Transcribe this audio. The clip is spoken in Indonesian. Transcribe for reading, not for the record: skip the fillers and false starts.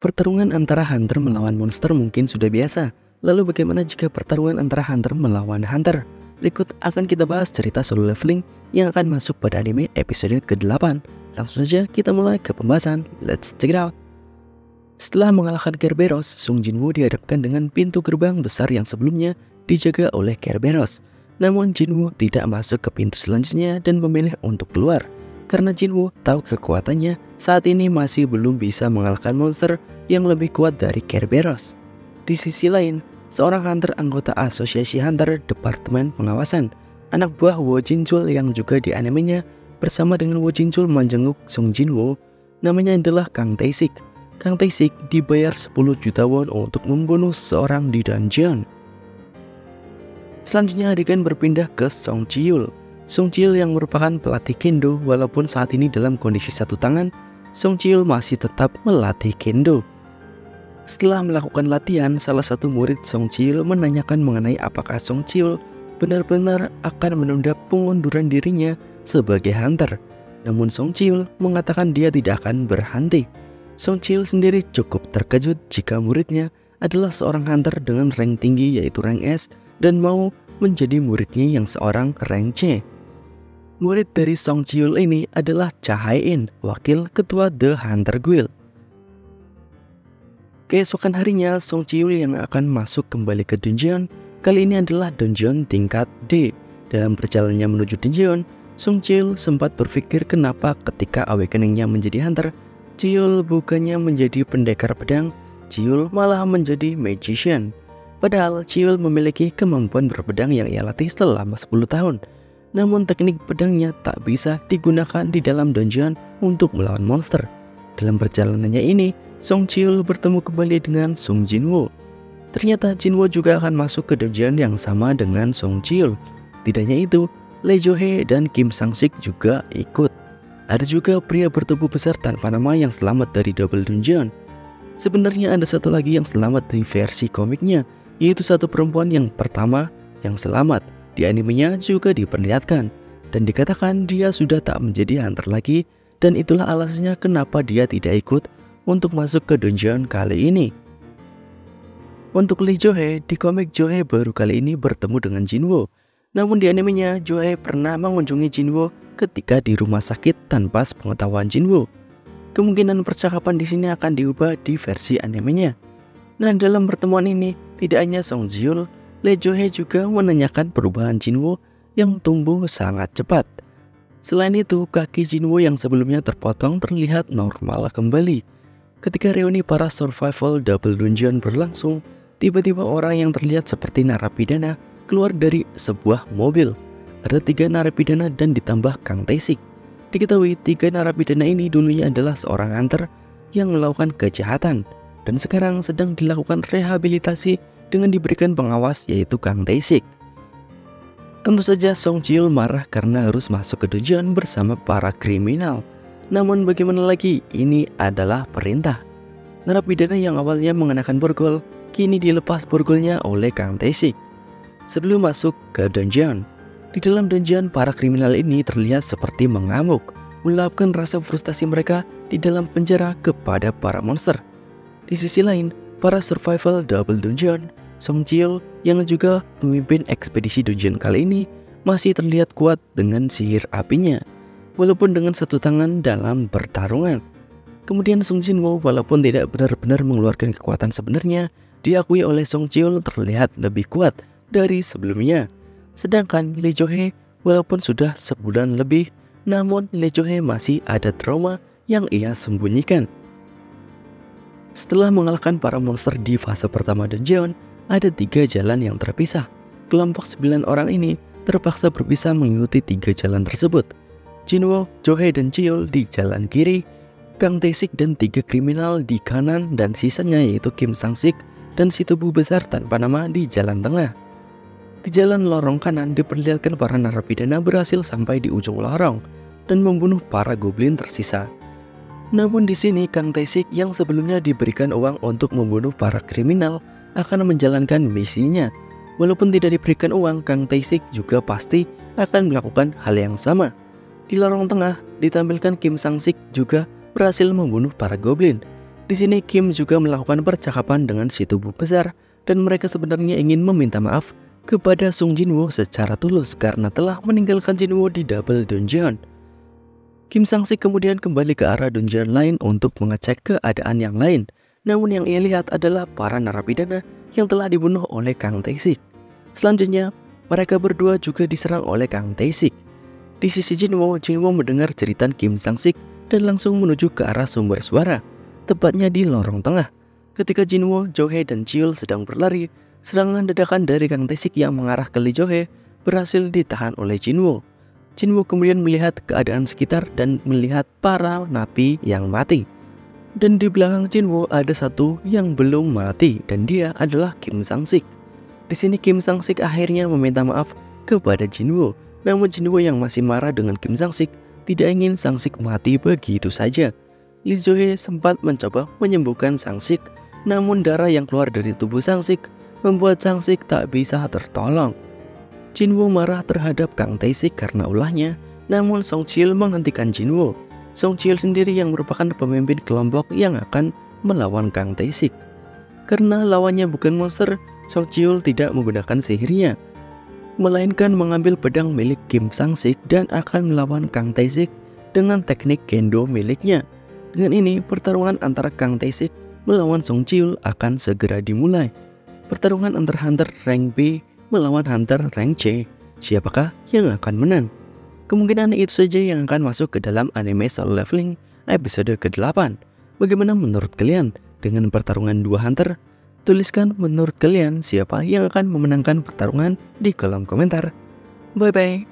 Pertarungan antara hunter melawan monster mungkin sudah biasa. Lalu bagaimana jika pertarungan antara hunter melawan hunter? Berikut akan kita bahas cerita Solo Leveling yang akan masuk pada anime episode ke-8. Langsung saja kita mulai ke pembahasan. Let's check it out. Setelah mengalahkan Kerberos, Sung Jinwoo dihadapkan dengan pintu gerbang besar yang sebelumnya dijaga oleh Kerberos. Namun Jinwoo tidak masuk ke pintu selanjutnya dan memilih untuk keluar. Karena Jinwoo tahu kekuatannya saat ini masih belum bisa mengalahkan monster yang lebih kuat dari Kerberos. Di sisi lain, seorang hunter anggota asosiasi hunter Departemen Pengawasan, anak buah Wo Jinchul yang juga di animenya bersama dengan Wo Jinchul menjenguk Sung Jinwoo, namanya adalah Kang Tae-sik. Kang Tae-sik dibayar 10 juta won untuk membunuh seorang di dungeon. Selanjutnya adegan berpindah ke Song Ji-yul. Song Ji-yul yang merupakan pelatih kendo, walaupun saat ini dalam kondisi satu tangan, Song Ji-yul masih tetap melatih kendo. Setelah melakukan latihan, salah satu murid Song Ji-yul menanyakan mengenai apakah Song Ji-yul benar-benar akan menunda pengunduran dirinya sebagai hunter. Namun Song Ji-yul mengatakan dia tidak akan berhenti. Song Ji-yul sendiri cukup terkejut jika muridnya adalah seorang hunter dengan rank tinggi yaitu rank S dan mau menjadi muridnya yang seorang rank C. Murid dari Song Ji-yul ini adalah Cha Hae-in, wakil ketua The Hunter Guild. Keesokan harinya, Song Ji-yul yang akan masuk kembali ke dungeon, kali ini adalah dungeon tingkat D. Dalam perjalanannya menuju dungeon, Song Ji-yul sempat berpikir kenapa ketika awakening-nya menjadi hunter, Ji-yul bukannya menjadi pendekar pedang, Ji-yul malah menjadi magician. Padahal Ji-yul memiliki kemampuan berpedang yang ia latih selama 10 tahun. Namun teknik pedangnya tak bisa digunakan di dalam dungeon untuk melawan monster. Dalam perjalanannya ini, Song Ji-yul bertemu kembali dengan Sung Jinwoo. Ternyata Jinwoo juga akan masuk ke dungeon yang sama dengan Song Ji-yul. Tidak hanya itu, Lee Jo-hee dan Kim Sang-sik juga ikut. Ada juga pria bertubuh besar tanpa nama yang selamat dari double dungeon. Sebenarnya ada satu lagi yang selamat di versi komiknya, yaitu satu perempuan yang pertama yang selamat. Di animenya juga diperlihatkan dan dikatakan dia sudah tak menjadi hunter lagi, dan itulah alasannya kenapa dia tidak ikut untuk masuk ke dungeon kali ini. Untuk Lee Jo-hee, di komik Jo-hee baru kali ini bertemu dengan Jinwoo. Namun di animenya Jo-hee pernah mengunjungi Jinwoo ketika di rumah sakit tanpa sepengetahuan Jinwoo. Kemungkinan percakapan di sini akan diubah di versi animenya. Nah, dalam pertemuan ini tidak hanya Song Ji-yul, Lee Jo-hee juga menanyakan perubahan Jinwoo yang tumbuh sangat cepat. Selain itu, kaki Jinwoo yang sebelumnya terpotong terlihat normal kembali. Ketika reuni para survival double dungeon berlangsung, tiba-tiba orang yang terlihat seperti narapidana keluar dari sebuah mobil. Ada 3 narapidana dan ditambah Kang Tae-sik. Diketahui 3 narapidana ini dulunya adalah seorang hunter yang melakukan kejahatan dan sekarang sedang dilakukan rehabilitasi dengan diberikan pengawas yaitu Kang Tae-sik. Tentu saja Song Ji-yul marah karena harus masuk ke dungeon bersama para kriminal. Namun bagaimana lagi, ini adalah perintah. Narapidana yang awalnya mengenakan borgol kini dilepas borgolnya oleh Kang Tae-sik. Sebelum masuk ke dungeon, di dalam dungeon para kriminal ini terlihat seperti mengamuk, meluapkan rasa frustasi mereka di dalam penjara kepada para monster. Di sisi lain, para survival double dungeon, Song Ji-yul yang juga memimpin ekspedisi dungeon kali ini masih terlihat kuat dengan sihir apinya, walaupun dengan satu tangan dalam pertarungan. Kemudian Sung Jinwoo walaupun tidak benar-benar mengeluarkan kekuatan sebenarnya, diakui oleh Song Ji-yul terlihat lebih kuat dari sebelumnya. Sedangkan Lee Jo-hee walaupun sudah sebulan lebih, namun Lee Jo-hee masih ada trauma yang ia sembunyikan. Setelah mengalahkan para monster di fase pertama dungeon, ada 3 jalan yang terpisah. Kelompok 9 orang ini terpaksa berpisah mengikuti 3 jalan tersebut. Jinwoo, Jo-hee, dan Ji-yul di jalan kiri, Kang Tae-sik dan 3 kriminal di kanan, dan sisanya yaitu Kim Sang-sik dan si tubuh besar tanpa nama di jalan tengah. Di jalan lorong kanan diperlihatkan para narapidana berhasil sampai di ujung lorong dan membunuh para goblin tersisa. Namun di sini Kang Tae-sik yang sebelumnya diberikan uang untuk membunuh para kriminal akan menjalankan misinya. Walaupun tidak diberikan uang, Kang Tae-sik juga pasti akan melakukan hal yang sama. Di lorong tengah ditampilkan Kim Sang-sik juga berhasil membunuh para goblin. Di sini Kim juga melakukan percakapan dengan si tubuh besar dan mereka sebenarnya ingin meminta maaf kepada Sung Jinwoo secara tulus karena telah meninggalkan Jinwoo di Double Dungeon. Kim Sang-sik kemudian kembali ke arah dungeon lain untuk mengecek keadaan yang lain. Namun yang ia lihat adalah para narapidana yang telah dibunuh oleh Kang Tae-sik. Selanjutnya, mereka berdua juga diserang oleh Kang Tae-sik. Di sisi Jinwoo mendengar jeritan Kim Sang-sik dan langsung menuju ke arah sumber suara, tepatnya di lorong tengah. Ketika Jinwoo, Jo-hye, dan Cheol sedang berlari, serangan dadakan dari Kang Tae-sik yang mengarah ke Lee Jo-hye berhasil ditahan oleh Jinwoo. Jinwoo kemudian melihat keadaan sekitar dan melihat para napi yang mati. Dan di belakang Jinwoo ada satu yang belum mati dan dia adalah Kim Sang-sik. Di sini Kim Sang-sik akhirnya meminta maaf kepada Jinwoo. Namun Jinwoo yang masih marah dengan Kim Sang-sik tidak ingin Sang-sik mati begitu saja. Lee Jo-hye sempat mencoba menyembuhkan Sang-sik, namun darah yang keluar dari tubuh Sang-sik membuat Sang-sik tak bisa tertolong. Jinwoo marah terhadap Kang Tae-sik karena ulahnya, namun Song Cheol menghentikan Jinwoo. Song Cheol sendiri yang merupakan pemimpin kelompok yang akan melawan Kang Tae-sik. Karena lawannya bukan monster, Song Cheol tidak menggunakan sihirnya, melainkan mengambil pedang milik Kim Sang-sik dan akan melawan Kang Tae-sik dengan teknik kendo miliknya. Dengan ini, pertarungan antara Kang Tae-sik melawan Song Cheol akan segera dimulai. Pertarungan antara Hunter rank B melawan Hunter rank C. Siapakah yang akan menang? Kemungkinan itu saja yang akan masuk ke dalam anime Solo Leveling episode ke-8. Bagaimana menurut kalian dengan pertarungan dua Hunter? Tuliskan menurut kalian siapa yang akan memenangkan pertarungan di kolom komentar. Bye bye.